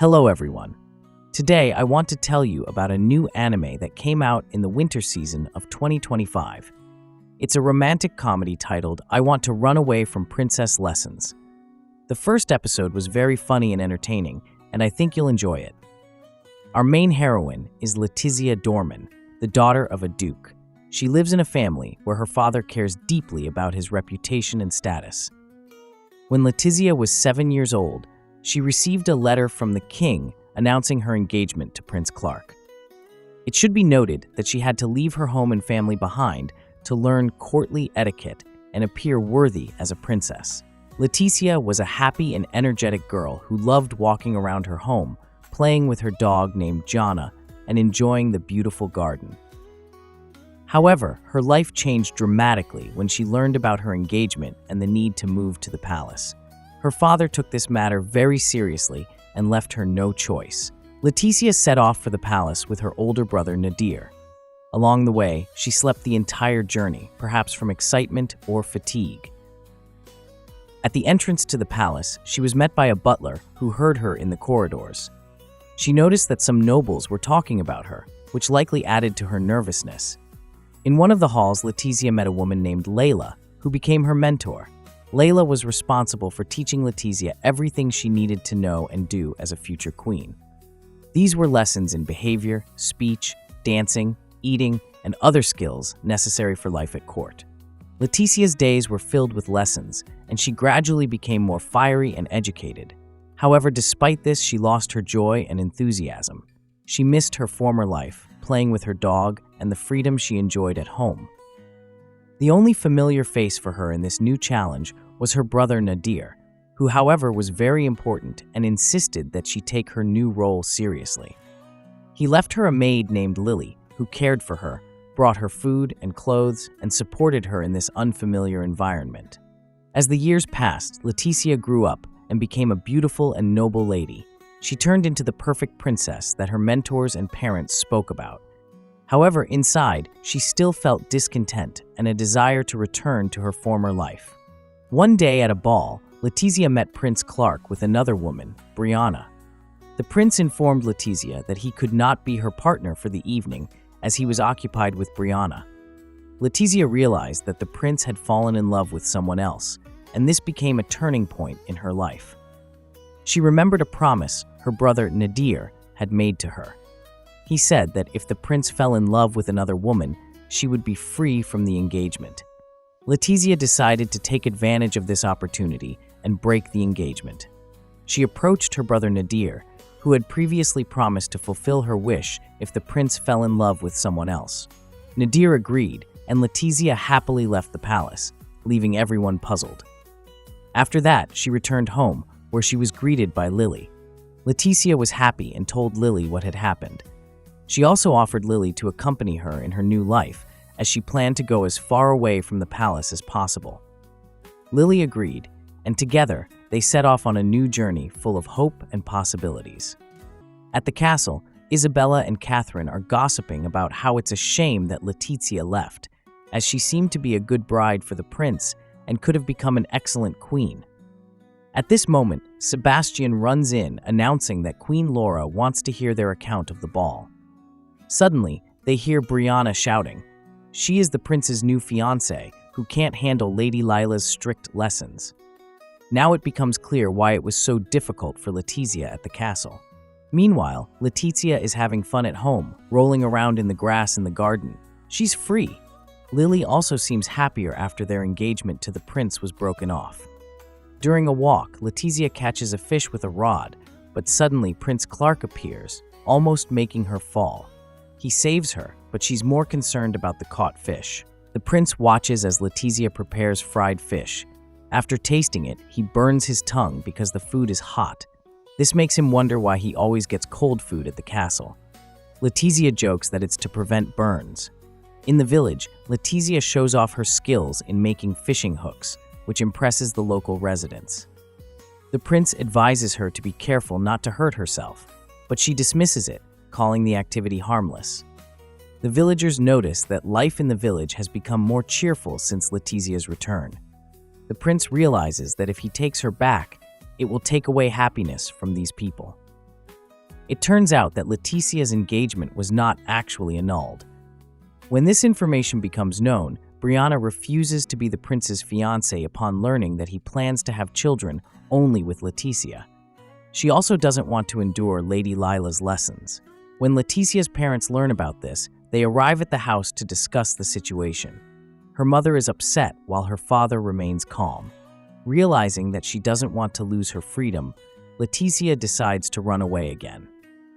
Hello everyone. Today I want to tell you about a new anime that came out in the winter season of 2025. It's a romantic comedy titled I Want to Run Away from Princess Lessons. The first episode was very funny and entertaining, and I think you'll enjoy it. Our main heroine is Letizia Dorman, the daughter of a duke. She lives in a family where her father cares deeply about his reputation and status. When Letizia was 7 years old, she received a letter from the king announcing her engagement to Prince Clark. It should be noted that she had to leave her home and family behind to learn courtly etiquette and appear worthy as a princess. Letizia was a happy and energetic girl who loved walking around her home, playing with her dog named Jana, and enjoying the beautiful garden. However, her life changed dramatically when she learned about her engagement and the need to move to the palace. Her father took this matter very seriously and left her no choice. Letizia set off for the palace with her older brother Nadir. Along the way, she slept the entire journey, perhaps from excitement or fatigue. At the entrance to the palace, she was met by a butler who heard her in the corridors. She noticed that some nobles were talking about her, which likely added to her nervousness. In one of the halls, Letizia met a woman named Layla, who became her mentor. Layla was responsible for teaching Letizia everything she needed to know and do as a future queen. These were lessons in behavior, speech, dancing, eating, and other skills necessary for life at court. Letizia's days were filled with lessons, and she gradually became more fiery and educated. However, despite this, she lost her joy and enthusiasm. She missed her former life, playing with her dog, and the freedom she enjoyed at home. The only familiar face for her in this new challenge was her brother Nadir, who however was very important and insisted that she take her new role seriously. He left her a maid named Lily, who cared for her, brought her food and clothes, and supported her in this unfamiliar environment. As the years passed, Letizia grew up and became a beautiful and noble lady. She turned into the perfect princess that her mentors and parents spoke about. However, inside, she still felt discontent and a desire to return to her former life. One day at a ball, Letizia met Prince Clark with another woman, Brianna. The prince informed Letizia that he could not be her partner for the evening as he was occupied with Brianna. Letizia realized that the prince had fallen in love with someone else, and this became a turning point in her life. She remembered a promise her brother Nadir had made to her. He said that if the prince fell in love with another woman, she would be free from the engagement. Letizia decided to take advantage of this opportunity and break the engagement. She approached her brother Nadir, who had previously promised to fulfill her wish if the prince fell in love with someone else. Nadir agreed, and Letizia happily left the palace, leaving everyone puzzled. After that, she returned home, where she was greeted by Lily. Letizia was happy and told Lily what had happened. She also offered Lily to accompany her in her new life, as she planned to go as far away from the palace as possible. Lily agreed, and together they set off on a new journey full of hope and possibilities. At the castle, Isabella and Catherine are gossiping about how it's a shame that Letizia left, as she seemed to be a good bride for the prince and could have become an excellent queen. At this moment, Sebastian runs in, announcing that Queen Laura wants to hear their account of the ball. Suddenly, they hear Brianna shouting. She is the prince's new fiancée, who can't handle Lady Lila's strict lessons. Now it becomes clear why it was so difficult for Letizia at the castle. Meanwhile, Letizia is having fun at home, rolling around in the grass in the garden. She's free. Lily also seems happier after their engagement to the prince was broken off. During a walk, Letizia catches a fish with a rod, but suddenly Prince Clark appears, almost making her fall. He saves her, but she's more concerned about the caught fish. The prince watches as Letizia prepares fried fish. After tasting it, he burns his tongue because the food is hot. This makes him wonder why he always gets cold food at the castle. Letizia jokes that it's to prevent burns. In the village, Letizia shows off her skills in making fishing hooks, which impresses the local residents. The prince advises her to be careful not to hurt herself, but she dismisses it, calling the activity harmless. The villagers notice that life in the village has become more cheerful since Letizia's return. The prince realizes that if he takes her back, it will take away happiness from these people. It turns out that Leticia's engagement was not actually annulled. When this information becomes known, Brianna refuses to be the prince's fiancé upon learning that he plans to have children only with Leticia. She also doesn't want to endure Lady Lila's lessons. When Leticia's parents learn about this, they arrive at the house to discuss the situation. Her mother is upset while her father remains calm. Realizing that she doesn't want to lose her freedom, Leticia decides to run away again.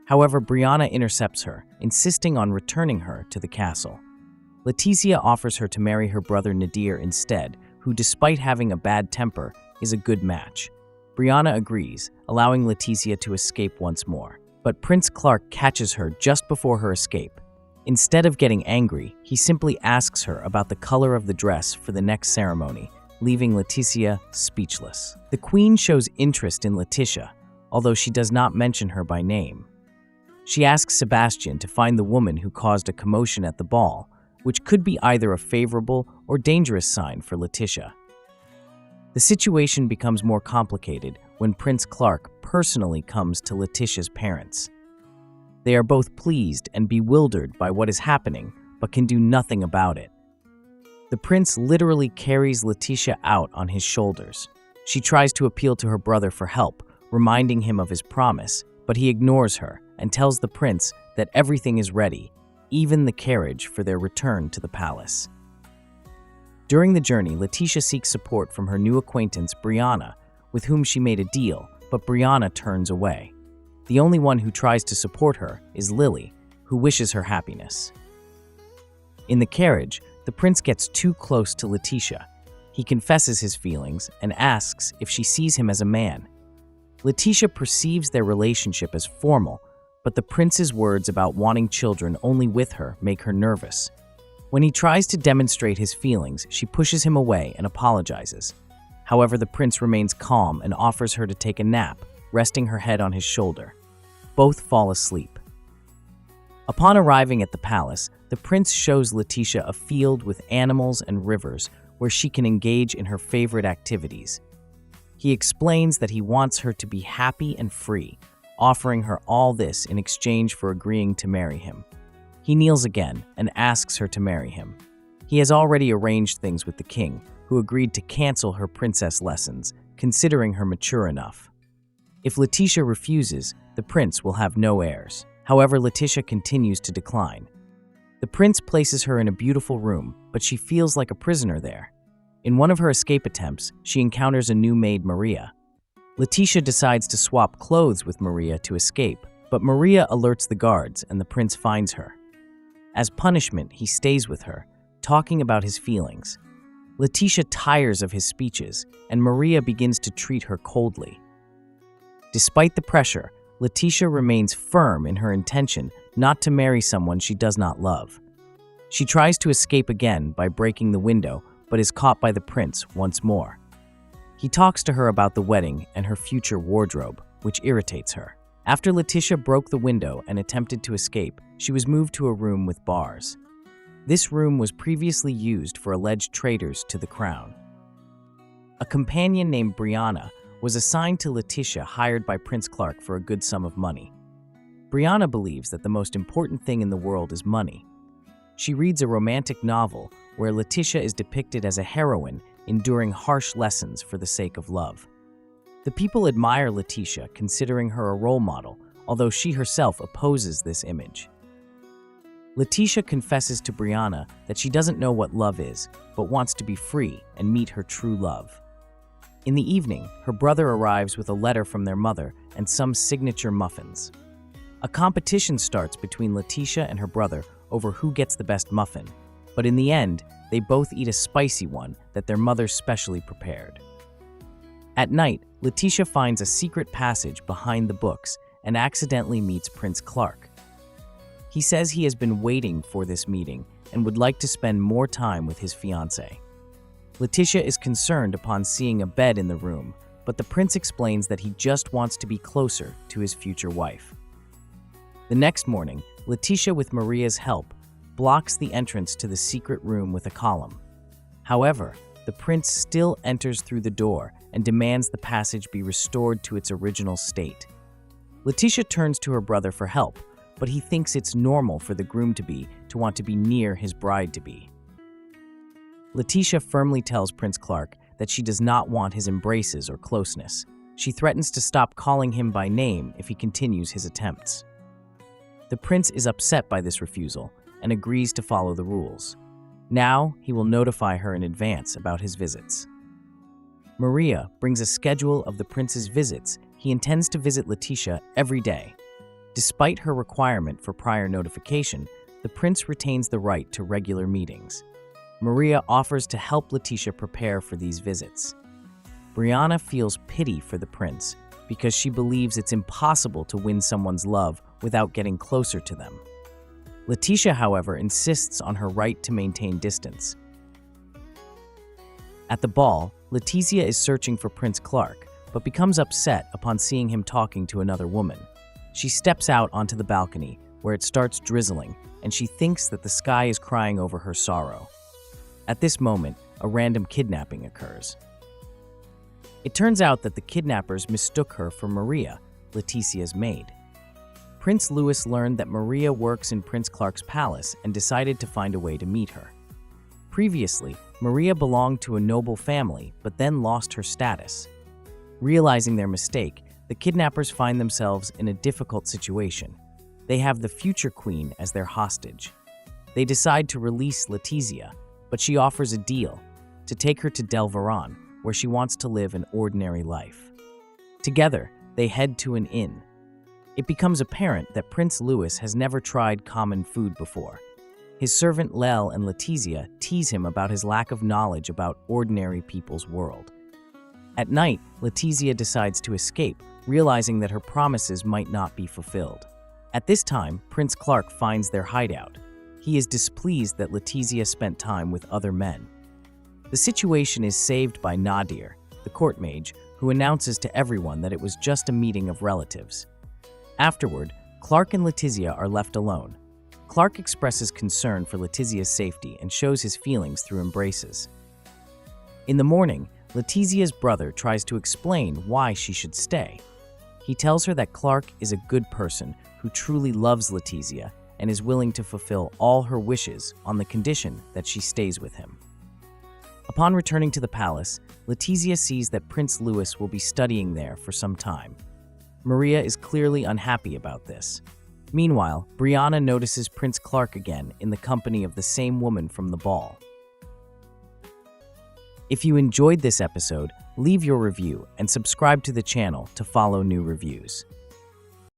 However, Brianna intercepts her, insisting on returning her to the castle. Leticia offers her to marry her brother Nadir instead, who, despite having a bad temper, is a good match. Brianna agrees, allowing Leticia to escape once more. But Prince Clark catches her just before her escape. Instead of getting angry, he simply asks her about the color of the dress for the next ceremony, leaving Leticia speechless. The queen shows interest in Leticia, although she does not mention her by name. She asks Sebastian to find the woman who caused a commotion at the ball, which could be either a favorable or dangerous sign for Leticia. The situation becomes more complicated when Prince Clark personally comes to Leticia's parents. They are both pleased and bewildered by what is happening, but can do nothing about it. The prince literally carries Leticia out on his shoulders. She tries to appeal to her brother for help, reminding him of his promise, but he ignores her and tells the prince that everything is ready, even the carriage for their return to the palace. During the journey, Leticia seeks support from her new acquaintance, Brianna, with whom she made a deal, but Brianna turns away. The only one who tries to support her is Lily, who wishes her happiness. In the carriage, the prince gets too close to Leticia. He confesses his feelings and asks if she sees him as a man. Leticia perceives their relationship as formal, but the prince's words about wanting children only with her make her nervous. When he tries to demonstrate his feelings, she pushes him away and apologizes. However, the prince remains calm and offers her to take a nap, resting her head on his shoulder. Both fall asleep. Upon arriving at the palace, the prince shows Leticia a field with animals and rivers where she can engage in her favorite activities. He explains that he wants her to be happy and free, offering her all this in exchange for agreeing to marry him. He kneels again and asks her to marry him. He has already arranged things with the king, who agreed to cancel her princess lessons, considering her mature enough. If Leticia refuses, the prince will have no heirs. However, Leticia continues to decline. The prince places her in a beautiful room, but she feels like a prisoner there. In one of her escape attempts, she encounters a new maid, Maria. Leticia decides to swap clothes with Maria to escape, but Maria alerts the guards and the prince finds her. As punishment, he stays with her, talking about his feelings. Leticia tires of his speeches, and Maria begins to treat her coldly. Despite the pressure, Leticia remains firm in her intention not to marry someone she does not love. She tries to escape again by breaking the window, but is caught by the prince once more. He talks to her about the wedding and her future wardrobe, which irritates her. After Leticia broke the window and attempted to escape, she was moved to a room with bars. This room was previously used for alleged traitors to the crown. A companion named Brianna was assigned to Leticia, hired by Prince Clark for a good sum of money. Brianna believes that the most important thing in the world is money. She reads a romantic novel where Leticia is depicted as a heroine enduring harsh lessons for the sake of love. The people admire Leticia, considering her a role model, although she herself opposes this image. Leticia confesses to Brianna that she doesn't know what love is, but wants to be free and meet her true love. In the evening, her brother arrives with a letter from their mother and some signature muffins. A competition starts between Leticia and her brother over who gets the best muffin, but in the end, they both eat a spicy one that their mother specially prepared. At night, Leticia finds a secret passage behind the books and accidentally meets Prince Clark. He says he has been waiting for this meeting and would like to spend more time with his fiancée. Leticia is concerned upon seeing a bed in the room, but the prince explains that he just wants to be closer to his future wife. The next morning, Leticia, with Maria's help, blocks the entrance to the secret room with a column. However, the prince still enters through the door and demands the passage be restored to its original state. Letitia turns to her brother for help, but he thinks it's normal for the groom-to-be to want to be near his bride-to-be. Letitia firmly tells Prince Clark that she does not want his embraces or closeness. She threatens to stop calling him by name if he continues his attempts. The prince is upset by this refusal and agrees to follow the rules. Now, he will notify her in advance about his visits. Maria brings a schedule of the prince's visits. He intends to visit Letitia every day. Despite her requirement for prior notification, the prince retains the right to regular meetings. Maria offers to help Letitia prepare for these visits. Brianna feels pity for the prince because she believes it's impossible to win someone's love without getting closer to them. Letitia, however, insists on her right to maintain distance. At the ball, Letitia is searching for Prince Clark, but becomes upset upon seeing him talking to another woman. She steps out onto the balcony, where it starts drizzling, and she thinks that the sky is crying over her sorrow. At this moment, a random kidnapping occurs. It turns out that the kidnappers mistook her for Maria, Letitia's maid. Prince Louis learned that Maria works in Prince Clark's palace and decided to find a way to meet her. Previously, Maria belonged to a noble family, but then lost her status. Realizing their mistake, the kidnappers find themselves in a difficult situation. They have the future queen as their hostage. They decide to release Letitia, but she offers a deal to take her to Del Varon, where she wants to live an ordinary life. Together, they head to an inn. It becomes apparent that Prince Louis has never tried common food before. His servant Lel and Letitia tease him about his lack of knowledge about ordinary people's world. At night, Letitia decides to escape, realizing that her promises might not be fulfilled. At this time, Prince Clark finds their hideout. He is displeased that Letitia spent time with other men. The situation is saved by Nadir, the court mage, who announces to everyone that it was just a meeting of relatives. Afterward, Clark and Letitia are left alone. Clark expresses concern for Letitia's safety and shows his feelings through embraces. In the morning, Letitia's brother tries to explain why she should stay. He tells her that Clark is a good person who truly loves Letitia and is willing to fulfill all her wishes on the condition that she stays with him. Upon returning to the palace, Letitia sees that Prince Louis will be studying there for some time. Maria is clearly unhappy about this. Meanwhile, Brianna notices Prince Clark again in the company of the same woman from the ball. If you enjoyed this episode, leave your review and subscribe to the channel to follow new reviews.